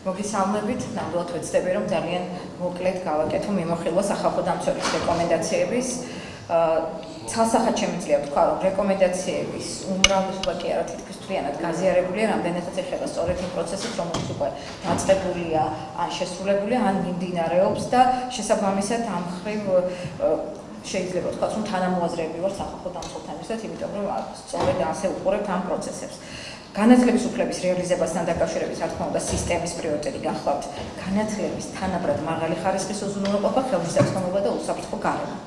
მოგესალმებით, ნამდვილად ვეცდები, რომ ძალიან მოკლედ გავაკეთო მიმოხილვა სახალხო დამცველის რეკომენდაციების. Ცალსახად შემიძლია ვთქვა, რომ რეკომენდაციების უმრავლესობა კი არა თითქმის მთლიანად გაზიარებულია, რამდენადაც ეხება სწორედ იმ პროცესებს, რომელიც უკვე დაწყებულია, ან შესრულებულია, ან მიმდინარეობს და შესაბამისად ამ მხრივ შეიძლება ვთქვათ, რომ თანამოაზრეები ვართ სახალხო დამცველთან ერთად, იმიტომ რომ სწორედ ასე უყურებთ ამ პროცესებს. განათლების უფლების რეალიზებასთან დაკავშირებით, რა თქმა უნდა, სისტემის პრიორიტეტი გახლავთ განათლების თანაბრად მაღალი ხარისხის უზრუნველყოფა, ხელმისაწვდომობა და უსაფრთხო გარემო.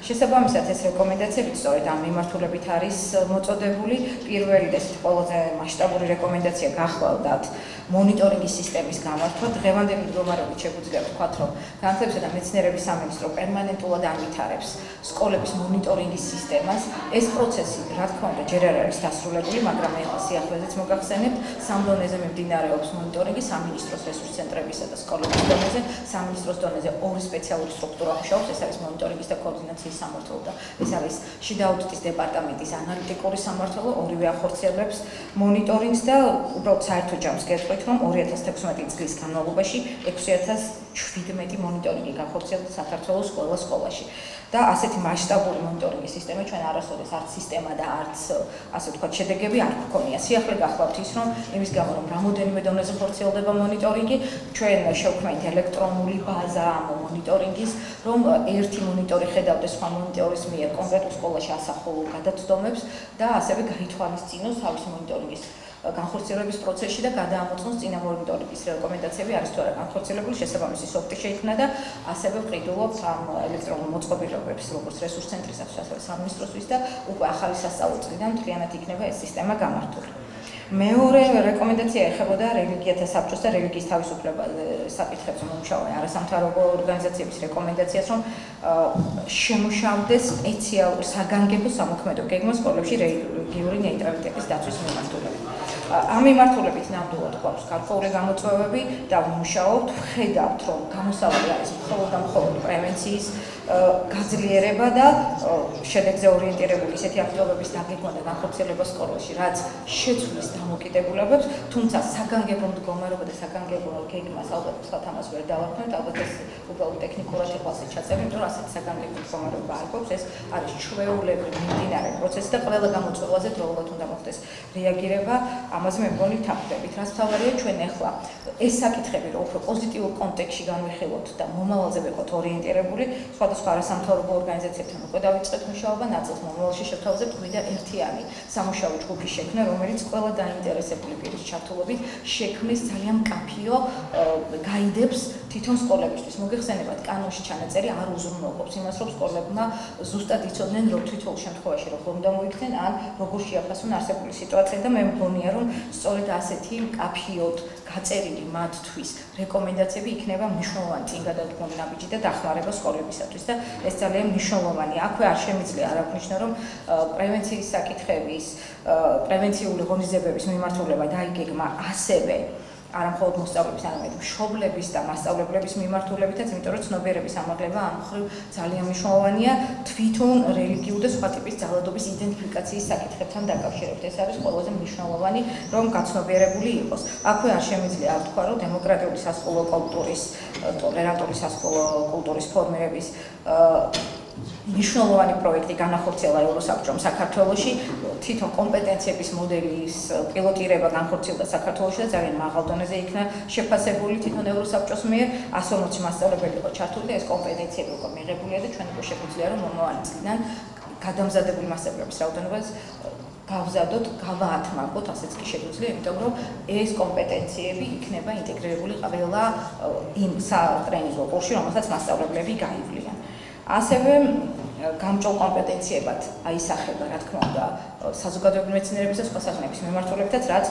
შესაბამისად, ეს რეკომენდაციები სწორედ ამ მიმართულებით არის მოწოდებული. პირველი და ყველაზე მასშტაბური რეკომენდაცია გახლავდათ მონიტორინგის სისტემის გამართვა. დღევანდელი მდგომარეობით შეგვიძლია ვთქვათ, რომ განათლებისა და მეცნიერების სამინისტრო პერმანენტულად ამვითარებს სკოლების მონიტორინგის სისტემას. ეს პროცესი, რა თქმა უნდა, ჯერ არ არის დასრულებული, მაგრამ ეხლა სიახლეზეც მოგახსენებთ, სამ დონეზე მიმდინარეობს მონიტორინგი, სამინისტროს რესურს ცენტრებისა და სკოლების დონეზე, სამინისტროს დონეზე ორი სპეციალური სტრუქტურა მუშაობს, ეს არის მონიტორინგის და კოორდინაციის სამმართველო და ეს არის შიდა აუდიტის დეპარტამენტის ანალიტიკური სამმართველო, ორივე ახორციელებს მონიტორინგს და უბრალოდ საერთო ჯამს გეტყვით, რომ 2016 წლის განმავლობაში 6017 მონიტორინგი განხორციელდა საქართველოს ყველა სკოლაში. და ასეთი მასშტაბური მონიტორინგის სისტემა ჩვენ არასოდეს არც სისტემა და არც ასე ვთქვათ შედეგები არ გვქონია. სიახლე გახლავთ ის, რომ იმის გამო რომ რამოდენიმე დონეზე ხორციელდება მონიტორინგი, ჩვენ შევქმნით ელექტრონული ბაზა ამ მონიტორინგის, რომ ერთი მონიტორი ხედავდეს სხვა მონიტორის მიერ კონკრეტულ სკოლაში ასახულ გადაცდომებს და ასევე გაითვალისწინოს თავის მონიტორინგის განხორციელების პროცესში და გადაამოწმოს წინა მონიტორინგის რეკომენდაციები არის თუ არა განხორციელებული, შესაბამისი სოფტი შეიქმნა და ასევე ვყიდულობთ ამ ელექტრონულ მოწყობილობებს, როგორც რესურს ცენტრისას, ასევე სამინისტროსთვის და უკვე ახალი სასწავლო წლიდან მთლიანად იქნება ეს სისტემა გამართული. მეორე რეკომენდაცია ეხებოდა რელიგიათა საბჭოს და რელიგიის თავისუფლებას საკითხებს მომუშავე არასამთავრობო ორგანიზაციების რეკომენდაციას, რომ შემუშავდეს სპეციალური საგანგებო სამოქმედო გეგმა სკოლებში რელიგიური ნეიტრალიტეტის დაცვის მიმართულებით. ამ მიმართულებით ნამდვილად გვაქვს გარკვეული გამოწვევები და ვმუშაობთ, ვხედავთ, რომ გამოსავალი არის მხოლოდ და მხოლოდ პრევენციის გაძლიერება და შედეგზე ორიენტირებული ისეთი აქტივობების დაგეგმა და განხორციელება სკოლაში, რაც შეცვლის დამოკიდებულებებს, თუმცა საგანგებო მდგომარეობა და საგანგებო გეგმას ალბათ ვთქვათ ამას ვერ დავარქმევთ, ალბათ ეს უბრალოდ ტექნიკურად იყო ასე ჩაწერი, იმიტომ რომ ასეთი საგანგებო მდგომარეობა არ გვაქვს, ეს არის ჩვეულებრივი მიმდინარე პროცესი და ყველა გამოწვევაზე დროულად უნდა მოხდეს რეაგირება. ამაზე მე მგონი ვთანხმდებით. რაც თავარია ჩვენ ახლა ეს საკითხები რომ უფრო პოზიტიურ კონტექსტში განვიხილოთ და მომავალზე ვიყოთ ორიენტირებული, სხვადასხვა არასამთავრობო ორგანიზაციებთან უკვე დავიწყეთ მუშაობა, ნაწილს მომავალში შევთავაზებთ გვიდა ერთიანი სამუშაო ჯგუფის შექმნა, რომელიც ყველა დაინტერესებული პირის ჩართულობით შექმნის ძალიან მკაფიო გაიდებს თვითონ სკოლებისთვის. მოგეხსენებათ, კანონში ჩანაწერი არ უზრუნველყოფს იმას, რომ სკოლებმა ზუსტად იცოდნენ, რომ თვითონ შემთხვევაში როგორ უნდა მოიქცნენ, ან როგორ შეაფასონ არსებული სიტუაცია და მე მგონია, რომ სწორედ ასეთი მკაფიოდ გაწერილი მათთვის რეკომენდაციები იქნება მნიშვნელოვანი წინგადადგმული ნაბიჯი და დახმარება სკოლებისათვის და ეს ძალიან მნიშვნელოვანია. აქვე არ შემიძლია არ აღნიშნო, რომ პრევენციის საკითხების, პრევენციული ღონისძიებების მიმართულება დაიგეგმა ასევე არა მხოლოდ მოსწავლეების, არამედ მშობლების და მასწავლებლების მიმართულებითაც, იმიტომ რომ ცნობიერების ამაღლება ამ მხრივ ძალიან მნიშვნელოვანია თვითონ რელიგიურ და სხვა ტიპის ძალადობის იდენტიფიკაციის საკითხებთან დაკავშირებით. ეს არის ყველაზე მნიშვნელოვანი, რომ გაცნობიერებული იყოს. აქვე არ შემიძლია ვთქვა, რომ დემოკრატიული სასკოლო კულტურის, ტოლერანტული სასკოლო კულტურის ფორმირების მნიშვნელოვანი პროექტი განახორციელა ევროსაბჭომ საქართველოში, თვითონ კომპეტენციების მოდელის პილოტირება განხორციელდა საქართველოში და ძალიან მაღალ დონეზე იქნა შეფასებული თვითონ ევროსაბჭოს მიერ, 140 მასწავლებელი იყო ჩართული და ეს კომპეტენციები უკვე მიღებულია და ჩვენ უკვე შეგვიძლია რომ მომავალი წლიდან გადამზადებული მასწავლებლების რაოდენობას გავზადოთ, გავაათმაგოთ, ასეც კი შეგვიძლია, იმიტომ რომ ეს კომპეტენციები იქნება ინტეგრირებული ყველა იმ სატრენინგო კურსში, რომელსაც მასწავლებლები გაივლიან. ასევე გამჭოლ კომპეტენციებად აისახება, რა თქმა უნდა, საზოგადოებრივი მეცნიერების და სხვა საქმეების მიმართულებითაც, რაც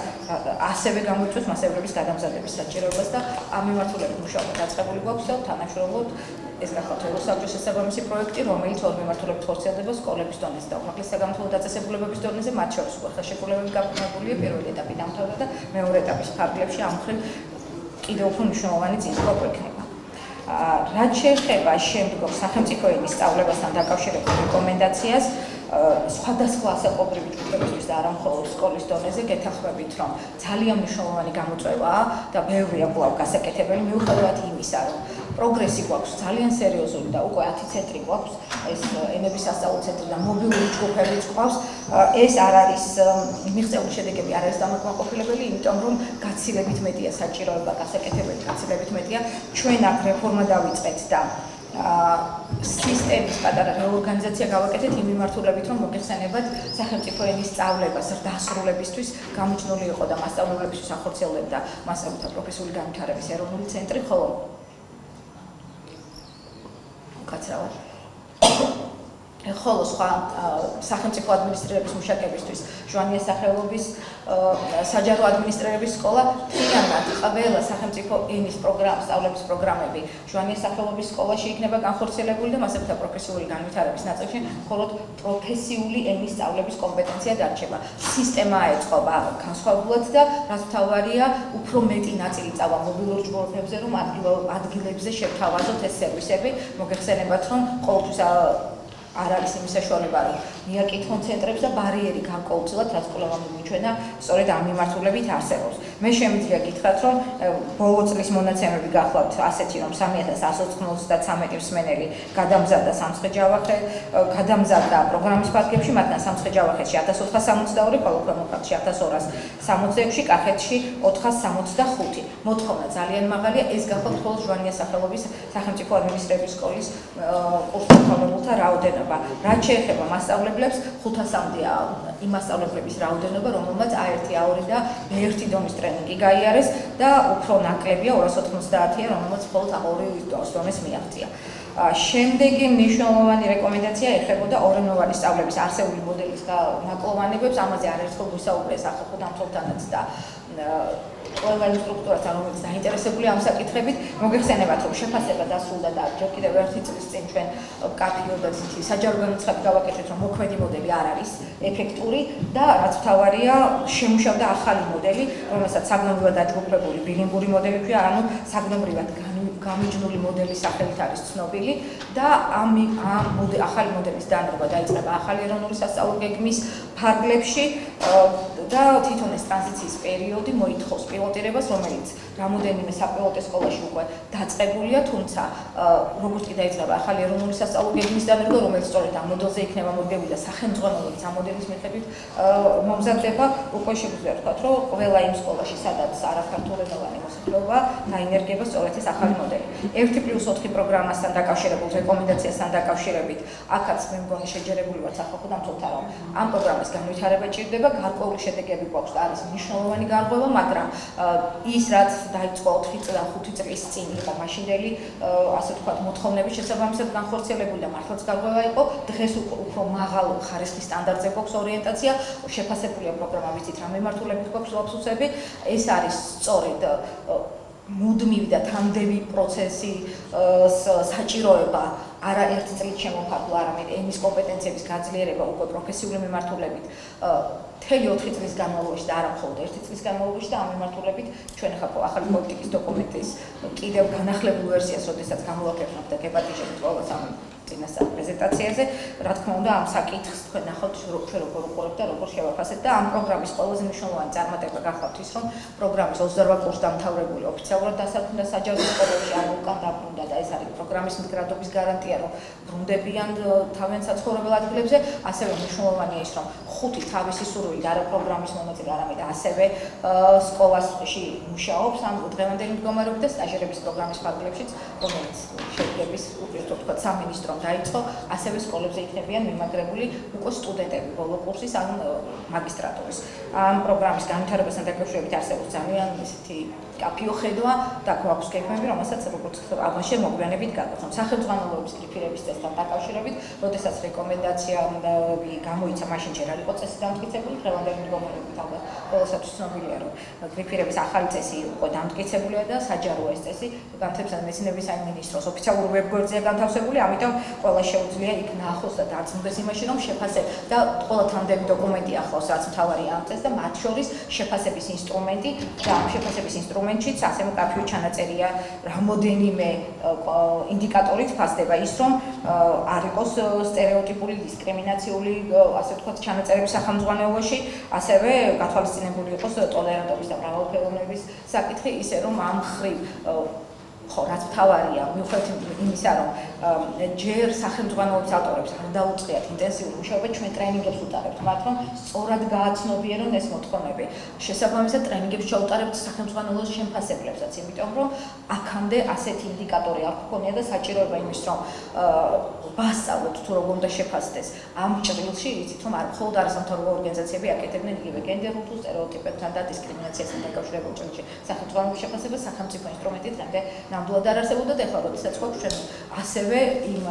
ასევე გამოიწვევს მასწავლებლების გადამზადების საჭიროებას და ამ მიმართულებით მუშაობა დაწყებული გვაქვს და თანამშრომლობთ ეს გახლავთ ევროსაბჭოს შესაბამისი პროექტი, რომელიც ორ მიმართულებით ხორციელდება სკოლების დონეზე და უმაღლეს საგამოწმებო დაწესებულებების დონეზე, მათ შორის უკვე ხელშეკრულებები გაფორმებულია, პირველი ეტაპი დამთავრდა და მეორე ეტაპის ფარგლებში ამ მხრივ კიდევ უფრო მნიშვნელოვანი წინსვლა გვექნება. რაც შეეხება შემდგომ სახელმწიფო ენის სწავლებასთან დაკავშირებულ რეკომენდაციას, სხვადასხვა ასაკობრივი ჯგუფებისთვის და არა მხოლოდ სკოლის დონეზე გეთანხმებით, რომ ძალიან მნიშვნელოვანი გამოწვევაა და ბევრია კვლავ გასაკეთებელი მიუხედავად იმისა, რომ პროგრესი გვაქვს ძალიან სერიოზული და უკვე 10 ცენტრი გვაქვს, ეს ენების სასწავლო ცენტრი და მობილური ჯგუფებიც გვაქვს. ეს არ არის მიღწეული შედეგები არ არის დამაკმაყოფილებელი, იმიტომ რომ გაცილებით მეტია საჭიროება, გასაკეთებელი გაცილებით მეტია. ჩვენ აქ რეფორმა დავიწყეთ და სისტემის პატარა რეორგანიზაცია გავაკეთეთ იმ მიმართულებით, რომ მოგეხსენებათ სახელმწიფო ენის სწავლებას დასრულებისთვის გამიჯნული იყო და მასწავლებლებისთვის ახორციელებდა მასწავლებელთა პროფესიული განვითარების ეროვნული ცენტრი, ხოლო ხოლო სხვა სახელმწიფო ადმინისტრირების მუშაკებისთვის ჟვანია სახელობის საჯარო ადმინისტრირების სკოლა მთლიანად ყველა სახელმწიფო ენის სწავლების პროგრამები ჟვანია სახელობის სკოლაში იქნება განხორციელებული და მასწავლებელთა პროფესიული განვითარების ნაწილში მხოლოდ პროფესიული ენის სწავლების კომპეტენცია დარჩება. სისტემა ეწყობა განსხვავებულად და რაც მთავარია, უფრო მეტი ნაწილი წავა მობილურ ჯგუფებზე, რომ ადგილებზე შევთავაზოთ ეს სერვისები. მოგეხსენებათ, რომ ყოველთვის არ არის იმის საშუალება, რომ მიაკითხონ ცენტრებს და ბარიერი გარკვეულწილად, რაც კვლავ მიგიჩვენა, სწორედ ამ მიმართულებით არსებობს. მე შემიძლია გითხრათ, რომ ბოლო წლის მონაცემები გახლავთ ასეთი, რომ 3193 მსმენელი გადამზადდა სამცხე-ჯავახეთში, გადამზადდა პროგრამის ფარგლებში, მათგან სამცხე-ჯავახეთში 1462, ხოლო ქვემო ქართლში 1266, კახეთში 465. მოთხოვნა ძალიან მაღალია, ეს გახლავთ მხოლოდ ჟვანია სახელობის სახელმწიფო ადმინისტრირების სკოლის კურსდამთავრებულთა რაოდენობა. რაც შეეხება მასწავლებლებს, 500-მდეა იმ მასწავლებლების რაოდენობა, რომელმაც A1, A2 და B1 დონის ტრენინგი გაიარეს და უფრო ნაკლებია 290-ია, რომელმაც მხოლოდ A2 დონეს მიაღწია. შემდეგი მნიშვნელოვანი რეკომენდაცია ეხებოდა ორენოვანი სწავლების არსეული მოდელის ნაკლოვანებებს, ამაზე არაერთხელ ვისაუბრე სახალხო დამცველთანაც და ყველა ინსტრუქტორად, რომელიც დაინტერესებული ამ საკითხებით, მოგეხსენებათ, რომ შეფასება დასრულდა და ჯერ კიდევ ერთი წლის წინ ჩვენ კაფიო და ცითი საჯარო განაცხადი გავაკეთეთ, რომ მოქმედი მოდელი არ არის ეფექტური და რაც მთავარია, შემუშავდა ახალი მოდელი, რომელსაც საგნობრივად დაჯგუფებული ბილინგური მოდელი ქვია, ანუ საგნობრივად გამიჯნული მოდელის სახელით არის ცნობილი და ამ ახალი მოდელის დანერგვა დაიწყება ახალი ეროვნული სასწავლო გეგმის ფარგლებში და თვითონ ეს ტრანზიციის პერიოდი მოითხოვს პილოტირებას, რომელიც რამოდენიმე საპილოტო სკოლაში უკვე დაწყებულია, თუმცა როგორც კი დაიწყება ახალი ეროვნული სასწავლო გეგმის დანერგვა, რომელიც სწორედ ამ მოდელზე იქნება მორგებული და სახელმძღვანელოების ამ მოდელის მიხედვით მომზადდება, უკვე შეგვიძლია ვთქვათ, რომ ყველა იმ სკოლაში, სადაც არაქართულენოვანი მოსახლეობა დაინერგება სწორედ ეს ახალი მოდელი. 1+4 პროგრამასთან დაკავშირებულ რეკომენდაციასთან დაკავშირებით, აქაც მე მგონი შეჯერებული ვართ სახალხო დამცველთა, რომ ამ პროგრამის განვითარება ჭირდება, გარკვეული შედეგები გვაქვს და არის მნიშვნელოვანი გარღვევა, მაგრამ ის რაც დაიწყო 4 წლიდან 5 წლის წინ იყო მაშინდელი, ასე ვთქვათ, მოთხოვნების შესაბამისად განხორციელებული და მართლაც გარღვევა იყო, დღეს უფრო მაღალ ხარისხის სტანდარტზე გვაქვს ორიენტაცია, შეფასებულია პროგრამა, ვიცით რა მიმართულებით გვაქვს ლაფსუსები, ეს არის სწორედ მუდმივი და თანმდევი პროცესი საჭიროება არა ერთი წლით შემოფარგლა, არამედ ენის კომპეტენციების გაძლიერება უკვე პროფესიული მიმართულებით მთელი 4 წლის განმავლობაში და არა მხოლოდ 1 წლის განმავლობაში და ამ მიმართულებით ჩვენ ახლა ახალი პოლიტიკის დოკუმენტის კიდევ განახლებულ ვერსიას, როდესაც გამოვაკეთებთ და გეპატიჟებთ ყოველს ამ წინასწარ პრეზენტაციაზე, რა თქმა უნდა, ამ საკითხს თქვენ ნახავთ ჩვენ როგორ უყურებთ და როგორ შევაფასებთ და ამ პროგრამის ყველაზე მნიშვნელოვანი წარმატება გახლავთ ის, რომ პროგრამის 28 კურსდამთავრებული ოფიციალურად დასაქმდა საჯარო სკოლებში, ანუ უკან დაბრუნდა და ეს არის პროგრამის მდგრადობის გარანტია, რომ ბრუნდებიან თავიანთ საცხოვრებელ ადგილებზე, ასევე მნიშვნელოვანია ის, რომ 5 თავისი სურვილით არა პროგრამის მონაწილე, არამედ ასევე სკოლაში მუშაობს ამ დღევანდელი მდგომარეობით და სტაჟირების პროგრამის ფარგლებშიც, რომელიც შედგების უპირატესად თქვა სამინისტრომ დაიწყო, ასევე სკოლებზე იქნებიან მიმაგრებული უკვე სტუდენტები ბოლო კურსის ან მაგისტრატურის. ამ პროგრამის განვითარებასთან დაკავშირებით არსებობს ძალიან ისეთი კაფიო ხედვა და გვაქვს გეგმები, რომელსაც როგორც ალბათ მოგვიანებით გაგაცნობ. სახელმძღვანელოების გრიფირების წესთან დაკავშირებით, როდესაც რეკომენდაციები გამოიცა, მაშინ ჯერ არ იყო წესი დამტკიცებული, დღევანდელი მდგომარეობით ალბათ ყველასათვის ცნობილია, რომ გრიფირების ახალი წესი უკვე დამტკიცებულია და საჯაროა ეს წესი განათლებისა და მეცნიერების სამინისტროს ოფიციალურ ვებგვერდზეა განთავსებული, ამიტომ ყველა შეუძლია იქ ნახოს და დაწუნდეს იმაში, რომ შეფასება და ყველა თანმდევი დოკუმენტი ახლავს, რაც მთავარია ამ წესს და მათ შორის შეფასების ინსტრუმენტი და ამ შეფასების ინსტრუმენტშიც ასევე კაფიო ჩანაწერია რამოდენიმე ინდიკატორით ფასდება ის, ის რომ არ იყოს სტერეოტიპული დისკრიმინაციული ასე ვთქვათ ჩანაწერები სახელმძღვანელოში, ასევე გათვალისწინებული იყოს ტოლერანტობის და მრავალფეროვნების საკითხი, ისე რომ ამ მხრივ ხო, რაც მთავარია, მიუხედავად იმისა, რომ ჯერ სახელმძღვანელოების ავტორებს არ დაუწყიათ ინტენსიური მუშაობა, ჩვენ ტრენინგებს ვუტარებთ მათ, რომ სწორად გააცნობიერონ ეს მოთხოვნები. შესაბამისად, ტრენინგებს შევუტარებთ სახელმძღვანელოს შემფასებლებსაც, იმიტომ რომ აქამდე ასეთი ინდიკატორი არ გქონია და საჭიროება იმის, რომ ვასწავლოთ თუ როგორ უნდა შეფასდეს ამ ჭრილში, იცით რომ არ მხოლოდ არასამთავრობო ორგანიზაციები აკეთებდნენ იგივე გენდერულ თუ სტერეოტიპებთან და დისკრიმინაციასთან დაკავშირებულ ჭრილში სახელმძღვანელოს შეფასებას, სახელმწიფო ინსტრუმენტი დღემდე ნამდვილად არ არსებობდა და ეხლა როდესაც გვაქვს ჩვენ ასევე იმ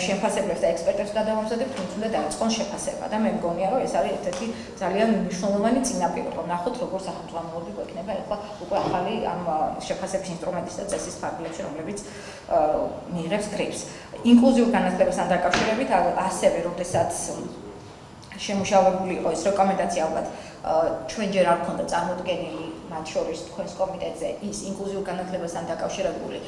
შემფასებლებს და ექსპერტებს გადავამზადებთ, ვინც უნდა დაიწყონ შეფასება და მე მგონია რომ ეს არის ერთ-ერთი ძალიან მნიშვნელოვანი წინაპირობა, რომ ნახოთ როგორ სახელმძღვანელოები გვექნება ეხლა უკვე ახალი ამ შეფასების ინსტრუმენტის და წესის ფარგლებში, რომლებიც მიიღებს გრიფს. ინკლუზიურ განათლებასთან დაკავშირებით ასევე როდესაც შემუშავებული იყო ეს რეკომენდაცია ალბათ ჩვენ ჯერ არ გქონდა წარმოდგენილი მათ შორის თქვენს კომიტეტზე ის ინკლუზიურ განათლებასთან დაკავშირებული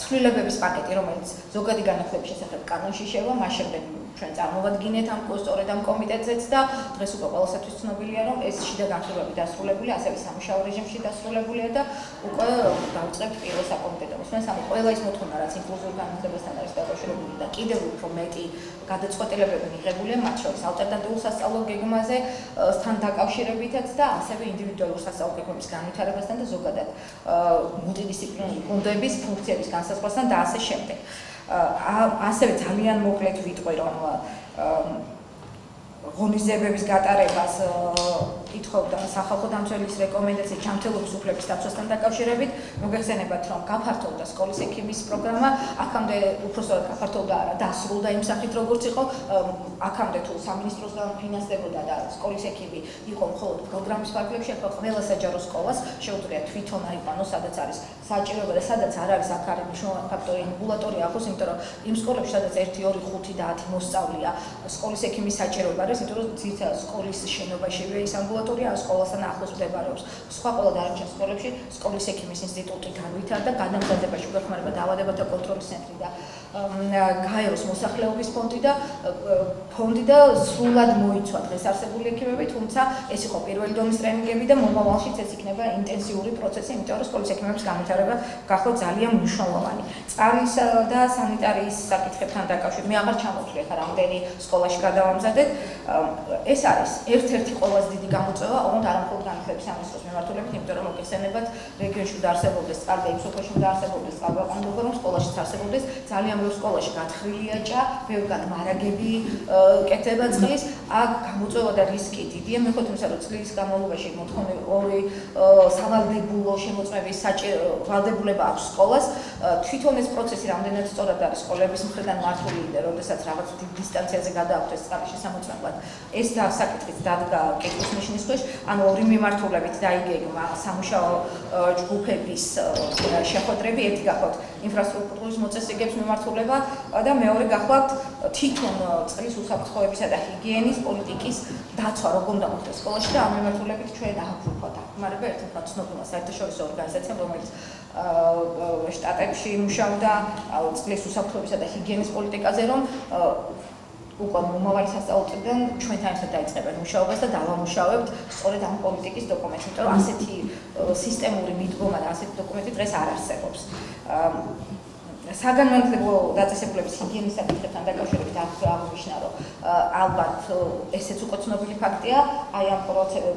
ცვლილებების პაკეტი, რომელიც ზოგადი განათლების შესახებ კანონში შევა, მას შემდეგ ჩვენ წარმოვადგინეთ ამ სწორედ ამ კომიტეტზეც და დღეს უკვე ყველასათვის ცნობილია, რომ ეს შიდა განხილვები დასრულებულია, ასევე სამუშაო რეჟიმში დასრულებულია და უკვე დავიწყებთ პირველ საკომიტეტო მოსვლას. ანუ ყველა ის მოთხოვნა, რაც ინკლუზიურ განათლებასთან არის დაკავშირებული და კიდევ უფრო მეტი გადაწყვეტილებები მიღებულია, მათ შორის ალტერნატიულ სასწავლო გეგმაზე თან დაკავშირებითაც და ასევე ინდივიდუალურ სასწავლო გეგმების განვითარებასთან და ზოგადად მულტიდისციპლინარული გუნდების ფუნქციების განსაზღვრასთან და ასე შემდეგ. ასევე ძალიან მოკლედ ვიტყვი, რომ ღონისძიებების გატარებას ითხოვდა სახალხო დამცველის რეკომენდაცია ჯანმრთელობის უფლების დაცვასთან დაკავშირებით. მოგეხსენებათ, რომ გაფართოვდა სკოლის ექიმის პროგრამა, აქამდე უпроსტად გაფართოვდა არა, დასრულდა იმ სახით, როგორც იყო. აქამდე თუ სამინისტროსგან ფინანსდებოდა და სკოლის ექიმი იყო მხოლოდ პროგრამის ფარგლებში, ახლა ყველა საჯარო სკოლას შეუძლია თვითონ აიყვანოს, სადაც არის საჭიროება და სადაც არ არის აქ არის მნიშვნელოვანი ფაქტორი ამბულატორია ახლოს, იმიტომ რომ იმ სკოლებში, სადაც 1, 2, 5 და 10 მოსწავლეა, სკოლის ექიმის საჭიროება არის, იმიტომ რომ ძირითადად სკოლის შენობაშივე ის ამბულატორია სკოლასთან ახლოს მდებარეობს. სხვა ყველა დანარჩენ სკოლებში სკოლის ექიმის ინსტიტუტი განვითარდა, გადამზადებაში გვეხმარება დაავადებათა კონტროლის ცენტრი და გაეროს მოსახლეობის ფონდი და სრულად მოიცვა დღეს არსებული ექიმები, თუმცა ეს იყო პირველი დონის ტრენინგები და მომავალშიც ეს იქნება ინტენსიური პროცესი, იმიტომ რომ სკოლის ექიმების განვითარება გახდა ძალიან მნიშვნელოვანი. წყარის და სანიტარიის საკითხებთან დაკავშირებით მე აღარ ჩამოვთვლი ახლა რამდენი სკოლაში გადავამზადეთ. ეს არის ერთ-ერთი ყველაზე დიდი გამოწვევა, ოღონდ არა მხოლოდ განათლების სამინისტროს მიმართულებით, იმიტომ რომ მოგეხსენებათ, რეგიონში უნდა არსებობდეს წყალი და იმ სოფელში უნდა არსებობდეს წყალბაყრამდობა, რომ სკოლაშიც არსებობდეს. ძალიან ბევრ სკოლაში გათხრილია ჭა, ბევრგან მარაგები კეთდება წყლის. აქ გამოწვევა და რისკი დიდია, მიუხედავად იმისა, რომ წლის განმავლობაში მოთხოვნილ სავალდებულო შემოწმების ვალდებულება აქვს სკოლას. თვითონ ეს პროცესი რამდენად სწორად არის სკოლების მხრიდან მართული, როდესაც რაღაც დიდ დისტანციაზე გადაახვდეს წყლის შესამოწმებლად. ეს და საკითხიც დადგა კითხვის ნიშნის ქვეშ, ანუ ორი მიმართულებით დაიგეგმა სამუშაო ჯგუფების შეხვედრები, ერთი გახლავთ ინფრასტრუქტურის მოწესრიგების მიმართულება და მეორე გახლავთ თვითონ წყლის უსაფრთხოებისა და ჰიგიენის პოლიტიკის დაცვა, როგორ უნდა მოხდეს სკოლაში და ამ მიმართულებით ჩვენ აღვქვათ ახმარება ერთ-ერთმა ცნობილმა საერთაშორისო ორგანიზაციამ, რომელიც შტატებში მუშაობდა წყლის უსაფრთხოებისა და ჰიგიენის პოლიტიკაზე, რომ უკვე მომავალი სასწავლო წლიდან ჩვენთან ერთად დაიწყებენ მუშაობას და დავამუშავებთ სწორედ ამ პოლიტიკის დოკუმენტს, იმიტომ რომ ასეთი სისტემური მიდგომა და ასეთი დოკუმენტი დღეს არ არსებობს. საგანმანათლებლო დაწესებულების ჰიგიენის საკითხებთან დაკავშირებით აღნიშნა, რომ ალბათ ესეც უკვე ცნობილი ფაქტია, აი ამ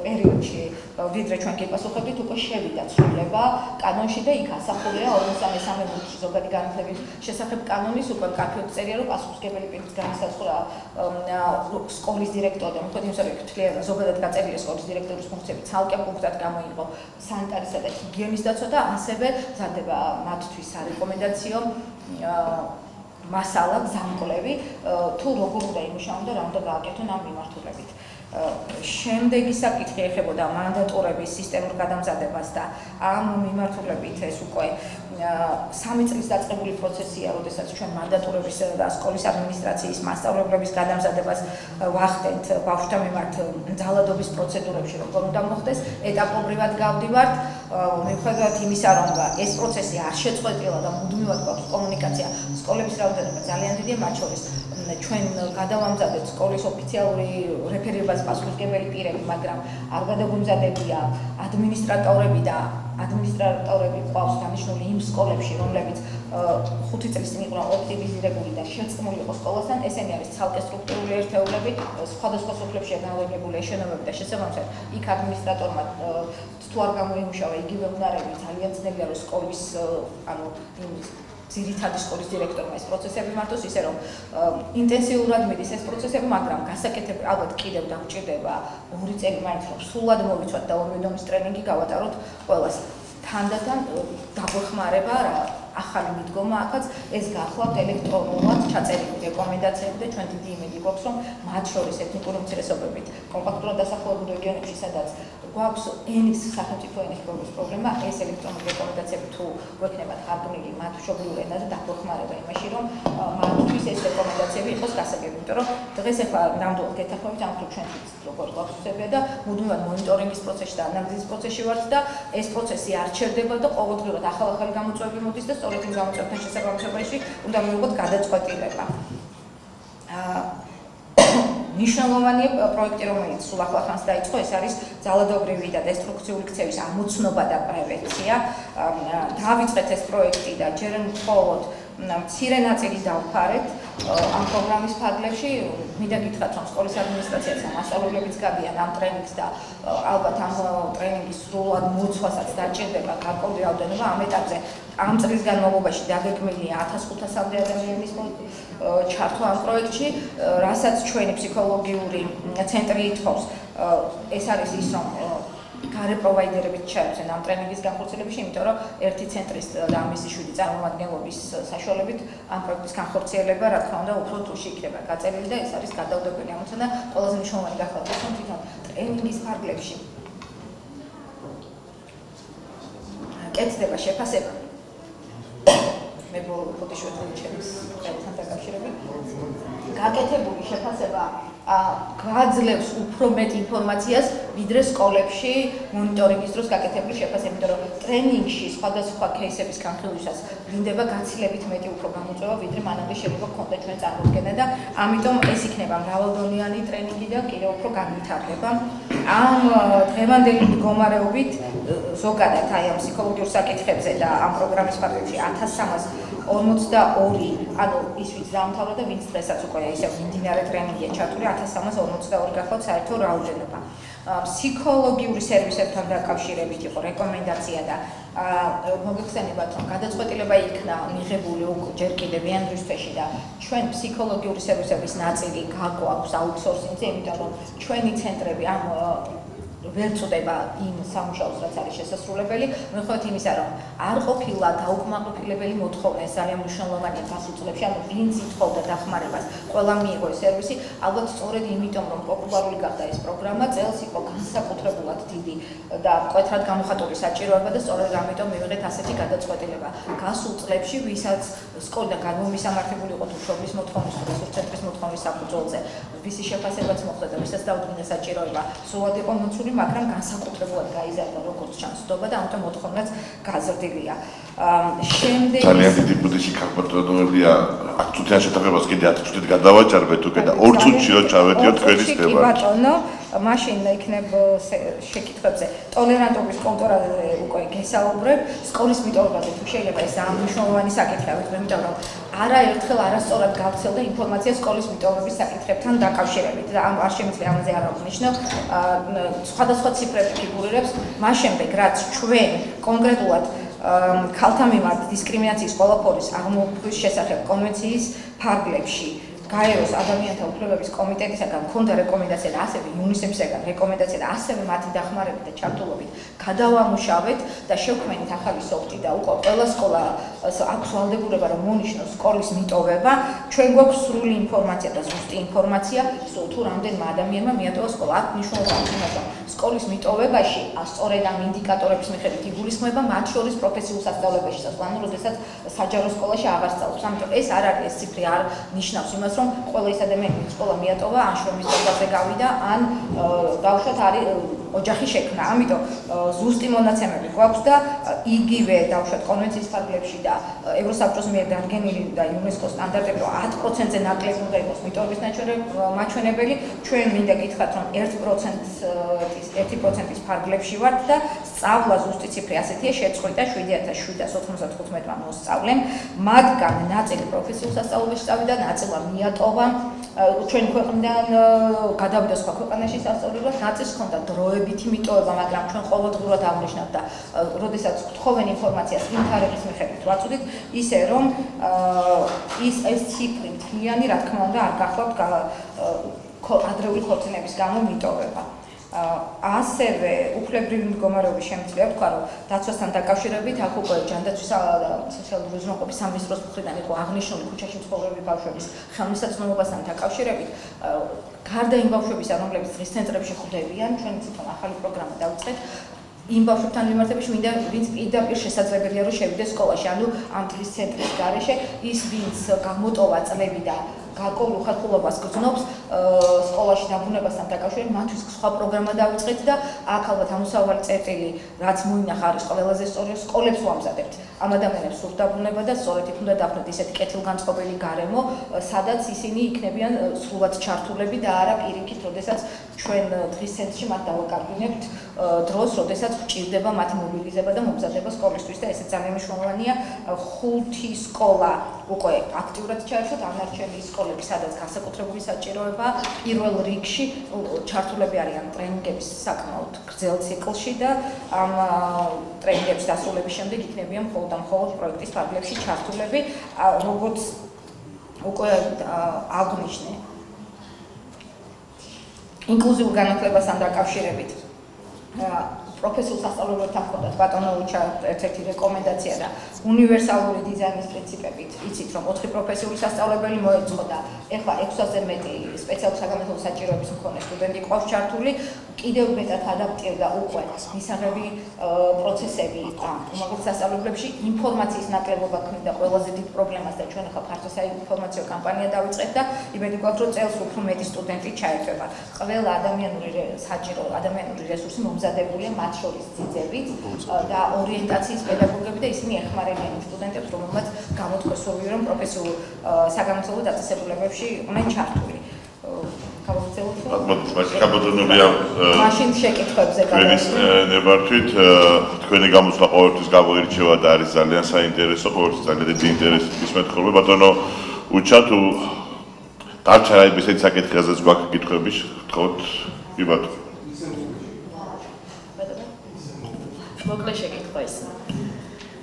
პერიოდში, ვიდრე ჩვენ გიპასუხებდით, უკვე შევიდა ცვლილება კანონში და იქ ასახულია 53 მუხტში ზოგადი განათლების შესახებ კანონის უკვე მკაფიოდ წერია, რომ პასუხისმგებელი პირის განისაზღვრა სკოლის დირექტორი, მოხდა იმის რომ თლიანად ზოგადად გაწერილი სკოლის დირექტორის ფუნქციები ცალკე პუნქტად გამოიყო სანიტარისა და ჰიგიენის დაცვა და ასევე მზადდება მათთვის არეკომენდაციო მასალა გზამკვლევი თუ როგორ უნდა იმუშაონ და რა უნდა გააკეთონ ამ მიმართულებით. შემდეგი საკითხი ეხებოდა მანდატურების სისტემურ გადამზადებას და ამ მიმართულებით ეს უკვე 3 წლის დაწყებული პროცესია, როდესაც ჩვენ მანდატურების და სკოლის ადმინისტრაციის მასწავლებლების გადამზადებას ვახდენთ ბავშვთა მიმართ ძალადობის პროცედურებში, როგორ უნდა მოხდეს, ეტაპობრივად გავდივართ. მიუხედავად იმისა, რომ ეს პროცესი არ შეწყვეტილა და მუდმივად გვაქვს კომუნიკაცია სკოლების რაოდენობა ძალიან დიდია, მათ შორის ჩვენ გადავამზადეთ სკოლის ოფიციალური რეფერირებას პასუხისმგებელი პირები, მაგრამ არ გადაგვამზადებია ადმინისტრატორები და ადმინისტრატორები ყავს დანიშნული იმ სკოლებში, რომლებიც 5 წლის წინ იყო ოპტიმიზირებული და შეწყმული იყო სკოლასთან, ესენი არის ცალკე სტრუქტურული ერთეულები, სხვადასხვა სოფლებშია განლაგებული შენობები და შესაბამისად იქ ადმინისტრატორმა თუ არ გამოიმუშავა იგივე უნარები, ძალიან ძნელია რომ სკოლის ძირითადი სკოლის დირექტორმა ეს პროცესები მართოს, ისე რომ ინტენსიურად მიდის ეს პროცესები, მაგრამ გასაკეთებ ალბათ კიდევ დაგვჭირდება 2 წელი მაინც რომ სრულად მოვიცვათ და ორივე დონის ტრენინგი გავატაროთ ყველას. თანდათან დაგვეხმარება რა ახალი მიდგომა აქაც ეს გახლავთ ელექტრონულად ჩაწერილი რეკომენდაციები და ჩვენ დიდი იმედი გვაქვს რომ მათ შორის ეთნიკური უმცირესობებით კომპაქტურად დასახლებულ რეგიონებში სადაც გვაქვს ენის სახელმწიფო ენის პრობლემა ეს ელექტრონული რეკომენდაციები თუ გვექნებათ გარგმნილი მათ მშობლიურ ენაზე დაგვეხმარება იმაში რომ მათთვის ეს რეკომენდაციები იყოს გასაგები, იმიტომ რომ დღეს ახლა ნამდვილად გეთანხმებით ამ თუ ჩვენთვის როგორ გვაქვს უსწრებია და მუდმივად მონიტორინგის პროცესში და ანალიზის პროცესში ვართ და ეს პროცესი არ ჩერდება და ყოველდღიურად ახალ გამოწვევები მოდის და სწორედ იმ გამოწვევებთან შესაბამისობაში უნდა მივიღოთ გადაწყვეტილება. მნიშვნელოვანი პროექტი, რომელიც სულ ახლახანს დაიწყო, ეს არის ძალადობრივი და დესტრუქციული ქცევის ამოცნობა და პრევენცია. დავიწყეთ ეს პროექტი და ჯერ მხოლოდ მცირე ნაწილი დავფარეთ ამ პროგრამის ფარგლებში. მინდა გითხრათ, რომ სკოლის ადმინისტრაციაც და მასწავლებლებიც გაბიან ამ ტრენინგს და ალბათ ამ ტრენინგის სრულად მოცვასაც დაჭირდება გარკვეული რაოდენობა ამ ეტაპზე. ამ წლის განმავლობაში დაგეგმილია 1500-მდე ადამიანის ჩართვა ამ პროექტში, რასაც ჩვენი ფსიქოლოგიური ცენტრი ითხოვს. ეს არის ის, რომ გარე პროვაიდერებით ჩაერთვენ ამ ტრენინგის განხორციელებაში, იმიტომ რომ ერთი ცენტრის და მისი 7 წარმომადგენლობის საშუალებით ამ პროექტის განხორციელება, რა თქმა უნდა, უფრო დროში იქნება გაწერილი და ეს არის გადაუდებელი ამოცანა და ყველაზე მნიშვნელოვანი გახლავთ, რომ თვითონ ტრენინგის ფარგლებში კეთდება შეფასება. მე ფოტოშოპში ჩემს ხელთან დაკავშირებით გაკეთებული შეფასება გვაძლევს უფრო მეტ ინფორმაციას ვიდრე სკოლებში მონიტორინგის დროს გაკეთებული შეფასება, იმიტომ რომ ტრენინგში სხვადასხვა кейსების განხილვისას ვლინდება გაცილებით მეტი უფრო გამოწვევა, ვიდრე მანამდე შეიძლება გქონდა ჩვენ წარმოდგენა და ამიტომ ეს იქნება მრავალდონიანი ტრენინგი და კიდევ უფრო განვითარდება. ამ დღევანდელი მდგომარეობით ზოგადად აი ამ ფსიქოლოგიურ საკითხებზე და ამ პროგრამის ფარგლებში 1342, ანუ ის ვინც დაამთავრა და ვინც დღესაც უკვე ისევ მიმდინარე ტრენინგია ჩართული 1342 გახლავთ საერთო რაოდენობა. ფსიქოლოგიური სერვისებთან დაკავშირებით იყო რეკომენდაცია და მოგეხსენებათ, რომ გადაწყვეტილება იქნა მიღებული ჯერ კიდევ იანვრის თვეში და ჩვენ ფსიქოლოგიური სერვისების ნაწილი გაგვაქვს აუთსორსინგზე, იმიტომ რომ ჩვენი ცენტრები ამ ვერ წდება იმ სამუშაოს, რაც არის შესასრულებელი, მიუხედავად იმისა, რომ არ ყოფილა დაუკმაყოფილებელი მოთხოვნა, ეს ძალიან მნიშვნელოვანია გასულ წლებში, ანუ ვინც ითხოვდა დახმარებას, ყველა მიიღო ეს სერვისი, ალბათ სწორედ იმიტომ, რომ პოპულარული გახდა ეს პროგრამა, წელს იყო განსაკუთრებულად დიდი და მკვეთრად გამოხატული საჭიროება და სწორედ ამიტომ მივიღეთ ასეთი გადაწყვეტილება. გასულ წლებში, ვისაც სკოლიდან გამომისამართებელი იყო თუ მშობლის მოთხოვნის, თუ რესურს ცენტრის მოთხოვნის საფუძველზე, ვისი შეფასებაც მოხდა და ვისაც დაუდგინდა საჭიროება, სრულად იყო მოცული, მაგრამ განსაკუთრებულად გაიზარდა როგორც ჩანს ხდობა და ამიტომ მოთხოვნაც გაზრდილია. შემდეგ ძალიან დიდი ბუდეში ქალბატონებია აქ თვითონ შეთანხმებას კიდე 10 წუთით გადავაჭარბეთ უკვე და 2 წუთში რო ჩავედიოთ თქვენი ხდება. კი ბატონო, მაშინ იქნებ შეკითხვებზე ტოლერანტობის კონტროლზე უკვე გესაუბრებ, სკოლის მიტოვებაზე თუ შეიძლება ეს ამ მნიშვნელოვანი საკითხია, იმიტომ რომ არაერთხელ არასწორად გავცელდა ინფორმაცია სკოლის მიტოვების საკითხებთან დაკავშირებით და არ შემიძლია ამაზე არ აღნიშნო. სხვადასხვა ციფრები ფიგურირებს, მას შემდეგ რაც ჩვენ კონკრეტულად ქალთა მიმართ დისკრიმინაციის ყველა ფორის აღმოფხვის შესახებ კონვენციის ფარგლებში გაეროს ადამიანთა უფლებების კომიტეტისაგან მქონდა რეკომენდაცია და ასევე იუნისეფისაგან რეკომენდაცია და ასევე მათი დახმარებით და ჩართულობით გადავამუშავეთ და შევქმნით ახალი სოფტი და უკვე ყველა სკოლა აქვს ვალდებულება რომ მონიშნოს სკოლის მიტოვება. ჩვენ გვაქვს სრული ინფორმაცია და ზუსტი ინფორმაცია, თუ რამდენმა ადამიანმა მიატოვა სკოლა. აქ მნიშვნელოვანია იმას, რომ სკოლის მიტოვებაში სწორედ ამ ინდიკატორების მიხედვით იგულისხმება მათ შორის პროფესიულ სასწავლებელში, ანუ როდესაც საჯარო სკოლაში აღარ სწავლობს. ამიტომ ეს არ არის ეს ციფრი არ ნიშნავს იმას, რომ ყველა ის ადამიანი, ვინც სკოლა მიატოვა, ან შრომის დარგზე გავიდა, ან ბავშვად არის ოჯახი შექმნა. ამიტომ ზუსტი მონაცემები გვაქვს და იგივე დავუშვათ კონვენციის ფარგლებში და ევროსაბჭოს მიერ დადგენილი და იუნესკოს სტანდარტები 10%-ზე ნაკლები უნდა იყოს მიტოვების მაჩვენებელი. ჩვენ მინდა გითხრათ, რომ 1%-ის ფარგლებში ვართ და სწავლა ზუსტი ციფრი ასეთია, შეწყვიტა 7795-მა მოსწავლემ, მათგან ნაწილი პროფესიულ სასწავლებელში წავიდა, ნაწილა მიატოვა ჩვენ ქვეყნიდან გადავიდა სხვა ქვეყანაში სასწავლებლად, ნაწილს ჰქონდა დროებითი მიტოვება, მაგრამ ჩვენ ყოველდღურად აღნიშნავთ და როდესაც გთხოვენ ინფორმაციას იმ თარიღის მიხედვით ვაწვდით, ისე რომ ეს ციფრი მთლიანი, რა თქმა უნდა, არ გახლავთ ადრეული ქორწინების გამო მიტოვება. ასევე უფლებრივი მდგომარეობის შემცვლელი ვთქვა, რომ დაცვასთან დაკავშირებით აქ უკვე ჯანდაცვის და სოციალური უზრუნველყოფის სამინისტროს მხრიდან იყო აღნიშნული ქუჩაში მცხოვრები ბავშვების ხელმისაწვდომობასთან დაკავშირებით, გარდა იმ ბავშვებისა, რომლებიც დღის ცენტრებში ხვდებიან, ჩვენ თვითონ ახალი პროგრამა დავიწყეთ იმ ბავშვებთან მიმართებაში, ვინც პირდაპირ შესაძლებელია რომ შევიდეს სკოლაში, ანუ ამ დღის ცენტრის გარეშე, ის ვინც გამოტოვა წლები და გარკვეულ უხერხულობას გრძნობს სკოლაში დაბრუნებასთან დაკავშირებით, მათთვის სხვა პროგრამა დავიწყეთ და აქ ალბათ ამოსავალი წერტილი, რაც მოინახა არის ყველაზე სწორი, სკოლებს ვამზადებთ. ამ ადამიანებს სურთ დაბრუნება და სწორედ იქ უნდა დაბრუნდეთ ისეთი კეთილგანწყობილი გარემო, სადაც ისინი იქნებიან სრულად ჩართულები და არა პირიქით, როდესაც ჩვენ დღის ცენტრში მათ დავაკარგვინებთ დროს, როდესაც გვჭირდება მათი მობილიზება და მომზადება სკოლისთვის და ესეც ძალიან მნიშვნელოვანია. 5 სკოლა უკვე აქტიურად ჩაერთვათ, ანარჩენი სკოლები, სადაც განსაკუთრებული საჭიროება პირველ რიგში ჩართულები არიან ტრენინგების საკმაოდ გრძელ ციკლში და ამ ტრენინგების დასრულების შემდეგ იქნებიან მხოლოდ პროექტის ფარგლებში ჩართულები, როგორც უკვე აღვნიშნე. ინკლუზიურ განათლებასთან დაკავშირებით პროფესიულ სასწავლებლებთან ჰქონდათ ბატონო უჩა ერთ-ერთი რეკომენდაცია და უნივერსალური დიზაინის პრინციპებით იცით რომ 4 პროფესიული სასწავლებელი მოეწყო და ეხლა 600-ზე მეტი სპეციალური საგანმანათლებლო საჭიროების მქონე სტუდენტი ყავს ჩართული, კიდევ მეტად ადაპტირდა უკვე მისაღები პროცესები უმაღლეს სასწავლებლებში, ინფორმაციის ნაკლებობა ქმნიდა ყველაზე დიდ პრობლემას და ჩვენ ახლა ფართო საინფორმაციო კამპანია დავიწყეთ და იმედი გვაქვს რომ წელს უფრო მეტი სტუდენტი ჩაერთვება. ყველა ადამიანური რესურსი მომზადებულია მათ შორის ძიძებით და ორიენტაციის პედაგოგები და ისინი ეხმარებიან სტუდენტებს, რომელმაც გამოთქვესურვია რომ პროფესიულ საგანმანათლებლო დაწესებულებებში იყვნენ ჩართული. მაშინ შეკითხვებზე ნებართვით თქვენი გამოსვლა ყოველთვის გამოირჩევა და არის ძალიან საინტერესო, ყოველთვის ძალიან დიდი ინტერესი ისმენთ ხოლმე. ბატონო უჩა, თუ დარჩა რაიმე ესეთი საკითხი, რაზეც გვაქვს კითხვები, გთხოვთ, კი ბატონო. მოკლე შეკითხვა ის.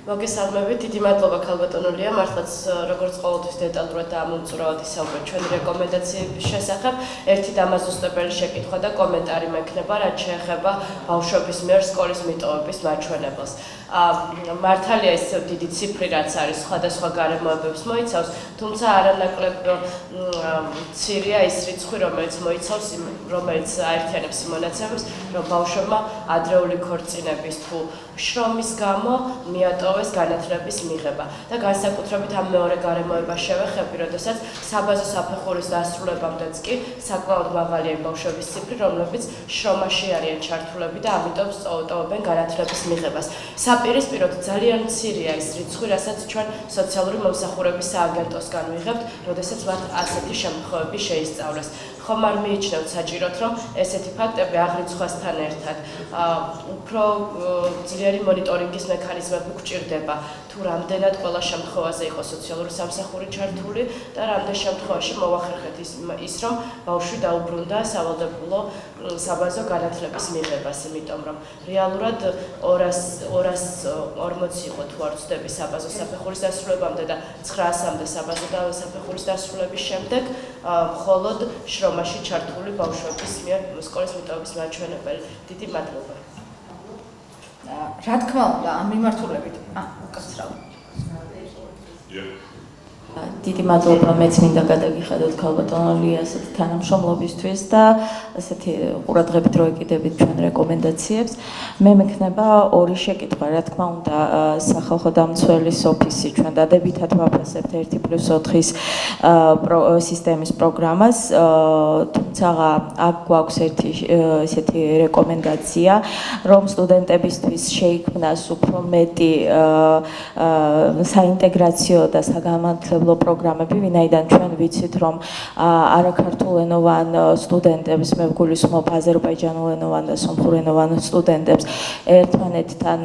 მოგესალმებით, დიდი მადლობა ქალბატონულია, მართლაც როგორც ყოველთვის დეტალურად და ამომწურავად ისაუბრეთ ჩვენი რეკომენდაციების შესახებ. ერთი დამაზუსტებელი შეკითხვა და კომენტარი მექნება, რაც შეეხება ბავშვების მიერ სკოლის მიტოვების მაჩვენებელს. მართალია ეს დიდი ციფრი, რაც არის სხვადასხვა გარემოებებს მოიცავს, თუმცა არანაკლებ მცირეა ის რიცხვი, რომელიც აერთიანებს იმ მონაცემებს, რომ ბავშვებმა ადრეული ქორწინების თუ შრომის გამო მიატოვეს განათლების მიღება და განსაკუთრებით ამ მეორე გარემოებას შევეხები, როდესაც საბაზო საფეხურის დასრულებამდეც კი საკმაოდ მაღალია ბავშვების ციფრი, რომლებიც შრომაში არიან ჩართულები და ამიტომ სწავლობენ განათლების მიღებას. საპირისპიროდ ძალიან მცირეა ის რიცხვი, რასაც ჩვენ სოციალური მომსახურების სააგენტოსგან ვიღებთ, როდესაც მათ ასეთი შემთხვევები შეისწავლეს. ხომ არ მიიჩნევთ საჭიროდ, რომ ესეთი ფაქტები აღრიცხვასთან ერთად უფრო ძლიერი მონიტორინგის მექანიზმები გვჭირდება, თუ რამდენად ყველა შემთხვევაზე იყო სოციალური სამსახური ჩართული და რამდენ შემთხვევაში მოვახერხეთ ის, რომ ბავშვი დაუბრუნდა სავალდებულო საბაზო განათლების მიღებას, იმიტომ რომ რეალურად 240 იყო თუ არ ვცდები საბაზო საფეხურის დასრულებამდე და 900-მდე საბაზო საფეხურის დასრულების შემდეგ მხოლოდ შრომაში ჩართული ბავშვების მიერ სკოლის მიტოვების მაჩვენებელი. დიდი მადლობა. რა თქმა უნდა, ამ მიმართულებით უკაცრავ. დიდი მადლობა მეც მინდა გადაგიხადოთ ქალბატონ ლიასეთ თანამშრომლობისთვის და ასეთი ყურადღებით რო ეკიდებით ჩვენ რეკომენდაციებს. მე მექნება ორი შეკითხვა, რა თქმა უნდა, სახალხო დამცველის ოფისი ჩვენ დადებითად ვაფასებთ 1+4-ის სისტემის პროგრამას, თუმცა აქ გვაქვს ერთი ესეთი რეკომენდაცია, რომ სტუდენტებისთვის შეიქმნას უფრო მეტი საინტეგრაციო და საგამართლებლო პროგრამები, ვინაიდან ჩვენ ვიცით, რომ არაქართულენოვან სტუდენტებს, მე ვგულისხმობ აზერბაიჯანულენოვან და სომხურენოვან სტუდენტებს ერთმანეთთან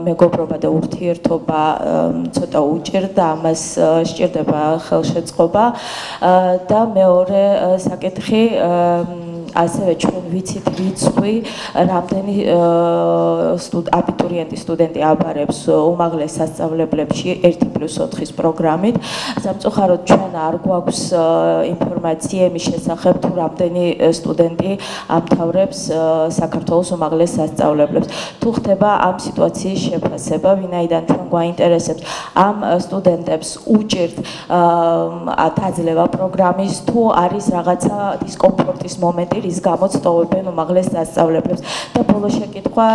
მეგობრობა და ურთიერთობა ცოტა უჭირდა, ამას სჭირდება ხელშეწყობა და მეორე საკითხი ასევე ჩვენ ვიცით რიცხვი, რამდენი აბიტურიენტი სტუდენტი აბარებს უმაღლეს სასწავლებლებში 1+4-ის პროგრამით. სამწუხაროდ ჩვენ არ გვაქვს ინფორმაცია იმის შესახებ, თუ რამდენი სტუდენტი ამთავრებს საქართველოს უმაღლეს სასწავლებლებს. თუ ხდება ამ სიტუაციის შეფასება, ვინაიდან ჩვენ გვაინტერესებს ამ სტუდენტებს უჭირთ დაძლევა პროგრამის, თუ არის რაღაცა დისკომფორტის მომენტი, რის გამოც ტოვებენ უმაღლეს სასწავლებლებს. და ბოლო შეკითხვა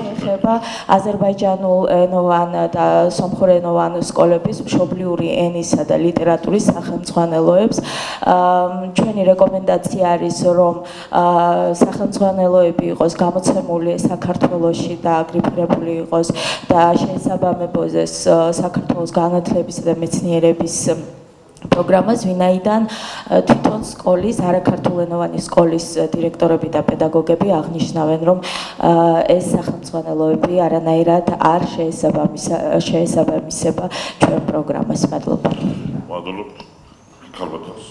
შეეხება აზერბაიჯანულენოვან და სომხურენოვან სკოლების მშობლიური ენისა და ლიტერატურის სახელმძღვანელოებს. ჩვენი რეკომენდაცია არის, რომ სახელმძღვანელოები იყოს გამოცემული საქართველოში და აგრიფირებული იყოს და შეესაბამებოდეს საქართველოს განათლებისა და მეცნიერების პროგრამას, ვინაიდან თვითონ სკოლის, არაქართულენოვანი სკოლის დირექტორები და პედაგოგები აღნიშნავენ, რომ ეს სახელმძღვანელოები არანაირად არ შეესაბამისება ჩვენ პროგრამას. მადლობა. მადლობთ. ქალბატონს.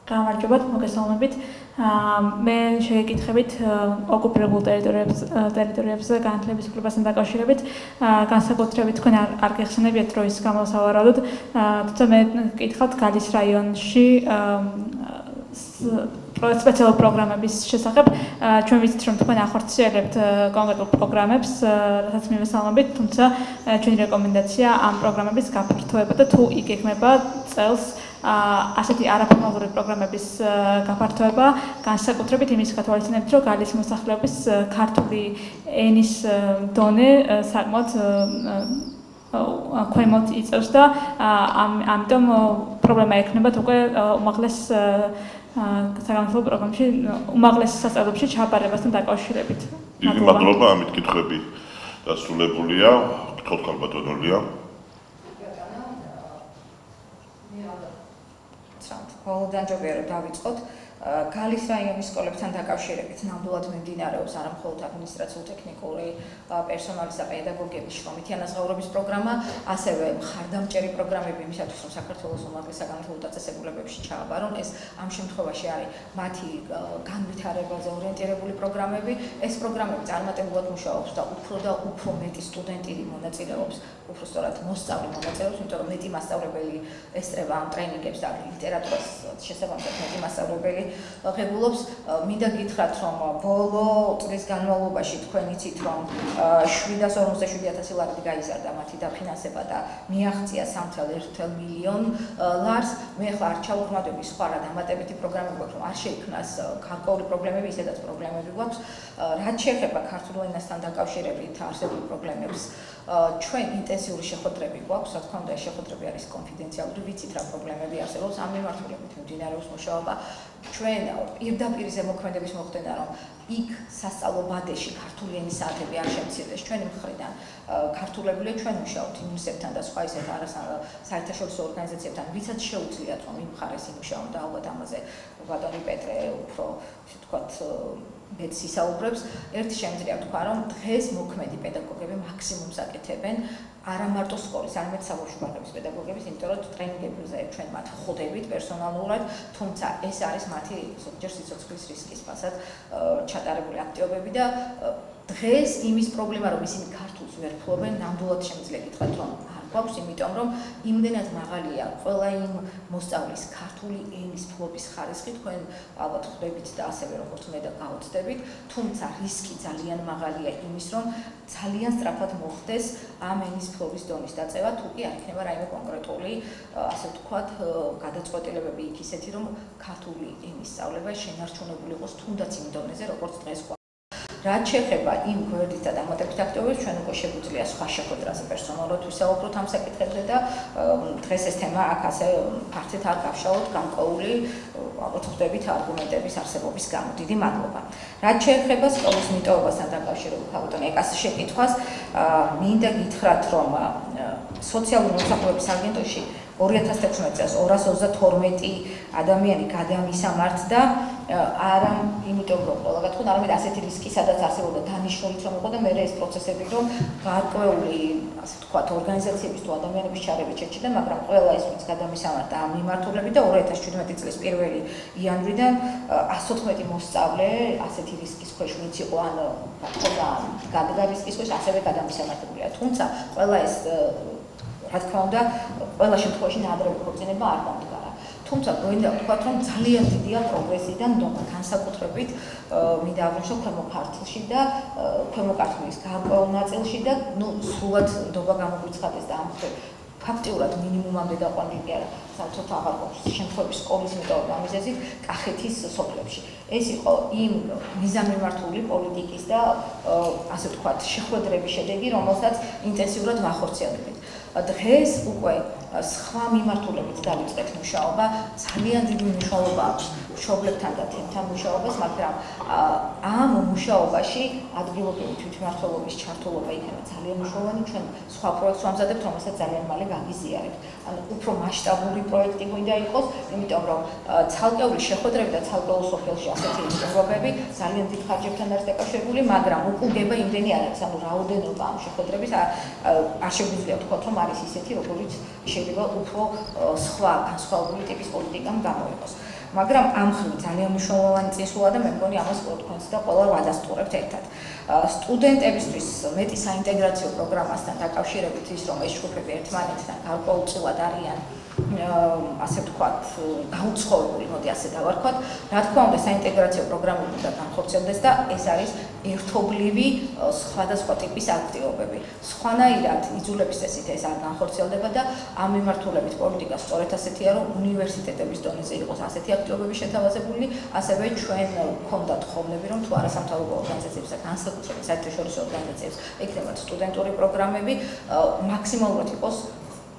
გამარჯობათ, მოგესალმებით. მე შეგეკითხებით ოკუპირებულ ტერიტორიებზე განათლების უფლებასთან დაკავშირებით, განსაკუთრებით თქვენ არ გეხსენებიათ, რომ ის გამოსავარაუდოდ, თუმცა მე გკითხავთ გალის რაიონში სპეციალურ პროგრამების შესახებ. ჩვენ ვიცით, რომ თქვენ ახორციელებთ კონკრეტულ პროგრამებს, რასაც მივესალმებით, თუმცა ჩვენი რეკომენდაცია ამ პროგრამების გაფართოება და თუ იგეგმება წელს ასეთი არაფორმალური პროგრამების გაფართოება, განსაკუთრებით იმის გათვალისწინებით, რომ გალის მოსახლეობის ქართული ენის დონე საკმაოდ ქვემოთ იწევს და ამიტომ პრობლემა ექნება უკვე უმაღლეს საგანმანათლებლო პროგრამებში, უმაღლეს სასწავლებლებში ჩაბარებასთან დაკავშირებით. დიდი მადლობა, ამით კითხვები დასრულებულია. გთხოვთ ქალბატონო ლია. ბოლოდან ჯობია რომ დავიწყოთ. გალის რაიონის სკოლებთან დაკავშირებით ნამდვილად მიმდინარეობს არა მხოლოდ ადმინისტრაციულ-ტექნიკური პერსონალის და პედაგოგების შრომითი ანაზღაურების პროგრამა, ასევე მხარდამჭერი პროგრამები იმისათვის, რომ საქართველოს უმაღლეს საგანმანათლებლო დაწესებულებებში ჩააბარონ. ეს ამ შემთხვევაში არის მათი განვითარებაზე ორიენტირებული პროგრამები. ეს პროგრამები წარმატებულად მუშაობს და უფრო მეტი სტუდენტი მონაწილეობს, უფრო სწორად მოსწავლე მონაწილეობს, იმიტომ რომ მეტი მასწავლებელი ესწრება ამ ტრენინგებს და ლიტერატურას შესაბამისად მეტი მასწავლებელი ღებულობს. მინდა გითხრათ, რომ ბოლო წლის განმავლობაში თქვენ იცით, რომ 757,000 ლარი გაიზარდა მათი დაფინანსება და მიაღწია 3.1 მილიონ ლარს. მე ახლა არ ჩავუხმადები სხვა რა დამატებითი პროგრამები გვაქვს, რომ არ შეიქმნას გარკვეული პრობლემები, ისედაც პრობლემები გვაქვს. რაც შეეხება ქართულ ენასთან დაკავშირებით არსებულ პრობლემებს, ჩვენ ინტენსიური შეხვედრები გვაქვს, რა თქმა უნდა, შეხვედრები არის კონფიდენციალური, ვიცით რა პრობლემები არსებობს, ამ მიმართულებით მიმდინარეობს მუშაობა. ჩვენ პირდაპირ ზემოქმედების მოხდენა, რომ იქ სასწავლო ბადეში ქართული ენის საათები არ შემცირდეს. ჩვენი მხრიდან ქართულებულია, ჩვენ ვმუშაობთ ინუნსებთან და სხვა ისეთ საერთაშორისო ორგანიზაციებთან, ვისაც შეუძლიათ რომ იმ მხარეს იმუშაონ და ალბათ ამაზე ბატონი პეტრე უფრო ისე ვთქვათ მეც ისაუბრებს. ერთი შემიძლია ვთქვა, რომ დღეს მოქმედი პედაგოგები მაქსიმუმს აკეთებენ არა მარტო სკოლის, არამედ საბავშვო ბაღების პედაგოგების, იმიტომ რომ ტრენინგებზე ჩვენ მათ ხვდებით პერსონალურად, თუმცა ეს არის მათი ზოგჯერ სიცოცხლის რისკის ფასად ჩატარებული აქტივობები და დღეს იმის პრობლემა, რომ ისინი ქართულს ვერ ფლობენ, ნამდვილად შემიძლია გითხრათ, რომ არ გვაქვს, იმიტომ რომ იმდენად მაღალია ყველა იმ მოსწავლის ქართული ენის ფლობის ხარისხი, თქვენ ალბათ ხვდებით და ასევე როგორც მე და გავუცდებით, თუმცა რისკი ძალიან მაღალია იმის, რომ ძალიან სწრაფად მოხდეს ამ ენის ფლობის დონის დაწევა, თუ კი არ იქნება რაიმე კონკრეტული, ასე ვთქვათ, გადაწყვეტილებები იქ ისეთი, რომ ქართული ენის სწავლება შენარჩუნებული იყოს თუნდაც იმ დონეზე, როგორც დღეს გვაქვს. რაც შეეხება იმ გვერდით და დამატებით აქტივობებს, ჩვენ უკვე შეგვიძლია სხვა შეხვედრაზე პერსონალურად ვისაუბროთ ამ საკითხებზე და დღეს ეს თემა აქ ასე ფართით არ გავშალოთ გამყოლული, ალბათ ხვდებით არგუმენტების არსებობის გამო. დიდი მადლობა. რაც შეეხება სკოლის მიტოვებასთან დაკავშირებით ქალბატონი ეკას შეკითხვას, მინდა გითხრათ, რომ სოციალური მომსახურების აგენტოში 2016 წელს 232 ადამიანი გადამისამართდა, არა იმიტომ რომ ყველა გათხოვნა, არამედ ასეთი რისკი სადაც არსებობდა დანიშნულიც რომ იყო და მე ეს პროცესები რომ გარკვეული, ასე ვთქვათ, ორგანიზაციების თუ ადამიანების ჩარევით შეჭდა, მაგრამ ყველა ის ვინც გადამისამართდა ამ მიმართულებით და 2017 წლის 1 იანვრიდან 114 მოსწავლე ასეთი რისკის ქვეშ ვინც იყო ან გათხოვნა გადაგა რისკის ქვეშ ასევე გადამისამართებულია. თუმცა ყველა ეს რა თქმა უნდა, ყველა შემთხვევაში ნაადრევი ქორწინება არ დამდგარა. თუმცა გვინდა ვთქვათ, რომ ძალიან დიდია პროგრესი და ნდობა განსაკუთრებით მინდა აღვნიშნო ქვემო ქართლში და ქვემო ქართლის გარკვეულ ნაწილში და სრულად ნდობა გამოგვიცხადეს და ამ ფაქტიურად მინიმუმამდე დაყვანილი კი არა, საერთოდ აღარ გვაქვს შემთხვევების სკოლის მიტოვება მიზეზით კახეთის სოფლებში. ეს იყო იმ მიზანმიმართული პოლიტიკის და ასე ვთქვათ, შეხვედრების შედეგი, რომელსაც ინტენსიურად ვახორციელებთ. დღეს უკვე სხვა მიმართულებით დავიწყეთ მუშაობა, ძალიან დიდი მნიშვნელობა აქვს მშობლებთან და თემთან მუშაობას, მაგრამ ამ მუშაობაში ადგილობრივი თვითმმართველობის ჩართულობა იქნება ძალიან მნიშვნელოვანი. ჩვენ სხვა პროექტს ვამზადებთ, რომელსაც ძალიან მალე გაგიზიარებთ. ანუ უფრო მასშტაბური პროექტი გვინდა იყოს, იმიტომ რომ ცალკეული შეხვედრები და ცალკეულ სოფელში ასეთი მიღებები ძალიან დიდ ხარჯებთან არის დაკავშირებული, მაგრამ უკუგება იმდენი არ არის, ანუ რაოდენობა ამ შეხვედრების არ შეგვიძლია ვთქვათ, რომ არის ისეთი, როგორიც შეიძლება უფრო სხვა განსხვავებული ტიპის პოლიტიკამ გამოიყოს. მაგრამ ამ ხრივ ძალიან მნიშვნელოვანი წინსვლა და მე მგონი ამას თქვენს და ყველა ვადასტურებთ ერთად. სტუდენტებისთვის მეტი საინტეგრაციო პროგრამასთან დაკავშირებით ის, რომ ეს ჯგუფები ერთმანეთთან გარკვეულწილად არიან ასე ვთქვათ, გაუცხოებული, მოდი ასე დავარქვათ. რა თქმა უნდა, საინტეგრაციო პროგრამები უნდა განხორციელდეს და ეს არის ერთობლივი სხვადასხვა ტიპის აქტივობები. სხვანაირად იძულების წესით ეს არ განხორციელდება და ამ მიმართულებით პოლიტიკა სწორედ ასეთია, რომ უნივერსიტეტების დონეზე იყოს ასეთი აქტივობები შეთავაზებული, ასევე ჩვენ გვქონდათ ხოვნები, რომ თუ არასამთავრობო ორგანიზაციებს და განსაკუთრებით საერთაშორისო ორგანიზაციებს ექნებათ სტუდენტური პროგრამები, მაქსიმალურად იყოს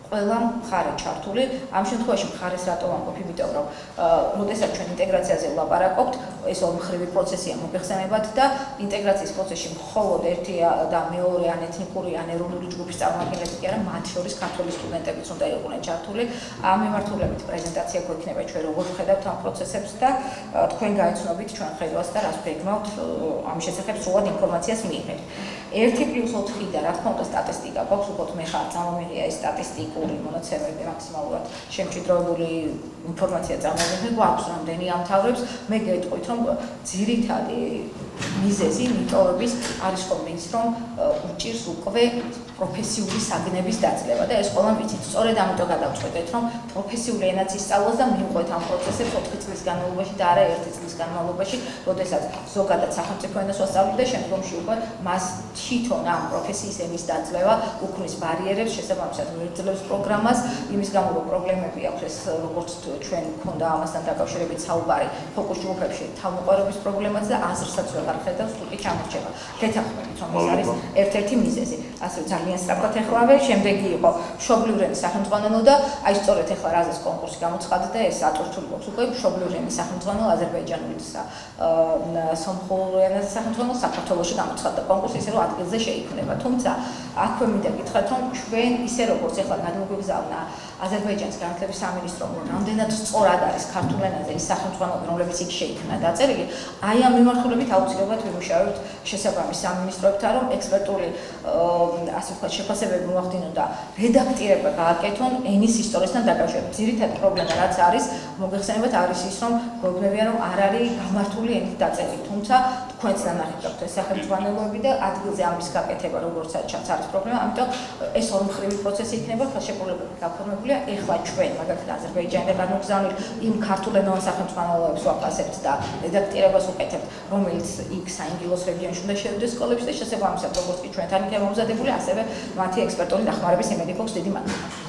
ყველა მხარე ჩართული. ამ შემთხვევაში მხარეს რატო ვამბობ, იმიტომ რომ როდესაც ჩვენ ინტეგრაციაზე ვლაპარაკობთ, ეს ორმხრივი პროცესია მოგეხსენებათ და ინტეგრაციის პროცესში მხოლოდ ერთი და მეორე ან ეთნიკური ან ეროვნული ჯგუფის წარმომადგენლები კი არა, მათ შორის ქართული სტუდენტებიც უნდა იყვნენ ჩართული. ამ მიმართულებით პრეზენტაცია გვექნება ჩვენ როგორ ვხედავთ ამ პროცესებს და თქვენ გაეცნობით ჩვენ ხედვას და რას ვეგმავთ ამ შესახებ სრულად ინფორმაციას მიიღებთ. 1+4 და რა თქმა უნდა სტატისტიკა გვაქვს, უბრალოდ მე ხარ წამომიღია ეს სტატისტიკური მონაცემები მაქსიმალურად შემჭიდროებული ინფორმაცია წამომიღე გვაქვს რამდენი ამთავრებს. მე გეტყვით, რომ ძირითადი მიზეზი მიტოვების არის ხოლმე ის, რომ უჭირს უკვე პროფესიული საგნების დაძლევა და ეს ყველამ ვიცით. სწორედ ამიტომ გადავწყვეტეთ, რომ პროფესიული ენაც ისწავლოს და მივყვეთ ამ პროცესებს 4 წლის განმავლობაში და არა 1 წლის განმავლობაში, როდესაც ზოგადად სახელმწიფო ენას ვასწავლით და შემდგომში უკვე მას თვითონ ამ პროფესიის ენის დაძლევა უქმნის ბარიერებს, შესაბამისად ვერძლებს პროგრამას, იმის გამო რომ პრობლემები აქვს ეს როგორც ჩვენ გქონდა ამასთან დაკავშირებით საუბარი ფოკუს ჯგუფებში თავმოყარების პრობლემაც და აზრსაც ვეღარ ხედავს თუ კი ჩამორჩება. გეთანხმებით რომ ეს არის ერთ-ერთი მიზეზი. ასე ძალიან სწრაფად ეხლავე, შემდეგი იყო მშობლიური ენის სახელმძღვანელო და აი სწორედ ეხლა რაზეც კონკურსი გამოცხადდა და ეს ატვირთული გვაქვს უკვე მშობლიური ენის სახელმძღვანელო აზერბაიჯანული სომხური ენის სახელმძღვანელო საქართველოში გამოცხადდა კონკურსი ისე რომ ადგილზე შეიქმნება. თუმცა აქვე მინდა გითხრათ რომ ჩვენ ისე როგორც ეხლა გადმოგვიგზავნა აზერბაიჯანის განათლების სამინისტრომ რამდენად სწორად არის ქართულ ენაზე ის სახელმძღვანელოები რომლებიც იქ შეიქმნა დაწერილი, აი ამ მიმართულებით აუცილებლად ვიმუშავებთ შესაბამის სამინისტროებთან რომ ექსპერტული ასე ვთქვათ შეფასებები მოახდინონ და რედაქტირება გააკეთონ ენის ისტორიასთან დაკავშირებით. ძირითადი პრობლემა რაც არის მოგეხსენებათ არის ის რომ გვეუბნებიან რომ არ არის გამართული ენით დაწერილი, თუმცა თქვენც ნანახი გაქვთ ეს სახელმძღვანელოები და ადგილზე ამის გაკეთება როგორცაც ჩანს არის პრობლემა, ამიტომ ეს ორმხრივი პროცესი იქნება, ხელშეკრულებები გაფორმებულია. ეხლა ჩვენ მაგალითად აზერბაიჯანიდან გამოგზავნილ იმ ქართულენოვან სახელმძღვანელოებს ვაფასებთ და რედაქტირებას ვუკეთებთ, რომელიც იქ საინგილოს რეგიონში უნდა შევიდეს სკოლებში და შესაბამისად როგორც კი ჩვენთან იქნება მომზადებული, ასევე მათი ექსპერტული დახმარების იმედი გვაქვს. დიდი მადლობა.